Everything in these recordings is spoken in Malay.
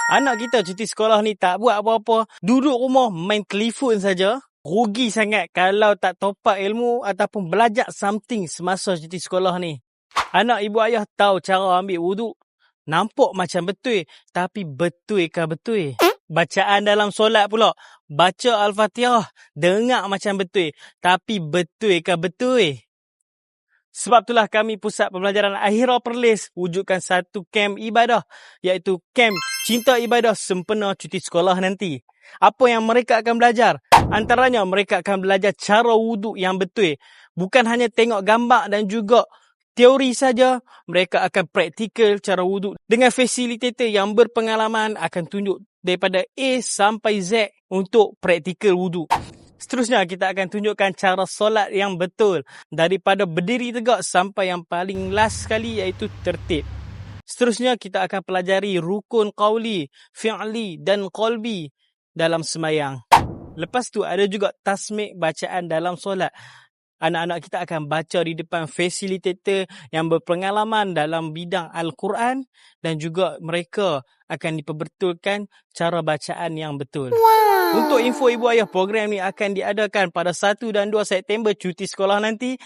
Anak kita cuti sekolah ni tak buat apa-apa. Duduk rumah main telefon saja. Rugi sangat kalau tak top up ilmu ataupun belajar something semasa cuti sekolah ni. Anak ibu ayah tahu cara ambil wuduk. Nampak macam betul. Tapi betul-kah betul? Bacaan dalam solat pula. Baca Al-Fatihah. Dengar macam betul. Tapi betul-kah betul? Sebab itulah kami Pusat Pembelajaran Akhirah Perlis wujudkan satu kem ibadah, iaitu kem Cinta Ibadah sempena cuti sekolah nanti. Apa yang mereka akan belajar? Antaranya mereka akan belajar cara wuduk yang betul. Bukan hanya tengok gambar dan juga teori saja, mereka akan praktikal cara wuduk dengan fasilitator yang berpengalaman akan tunjuk daripada A sampai Z untuk praktikal wuduk. Seterusnya, kita akan tunjukkan cara solat yang betul. Daripada berdiri tegak sampai yang paling last sekali iaitu tertib. Seterusnya, kita akan pelajari rukun qauli, fi'li dan qalbi dalam semayang. Lepas tu, ada juga tasmik bacaan dalam solat. Anak-anak kita akan baca di depan fasilitator yang berpengalaman dalam bidang Al-Quran dan juga mereka akan diperbetulkan cara bacaan yang betul. Untuk info ibu ayah, program ni akan diadakan pada 1 dan 2 September cuti sekolah nanti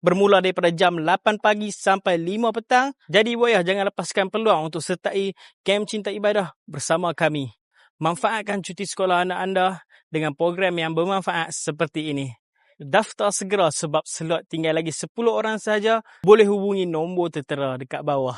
bermula daripada jam 8 pagi sampai 5 petang. Jadi ibu ayah jangan lepaskan peluang untuk sertai kem Cinta Ibadah bersama kami. Manfaatkan cuti sekolah anak anda dengan program yang bermanfaat seperti ini. Daftar segera sebab slot tinggal lagi 10 orang sahaja. Boleh hubungi nombor tertera dekat bawah.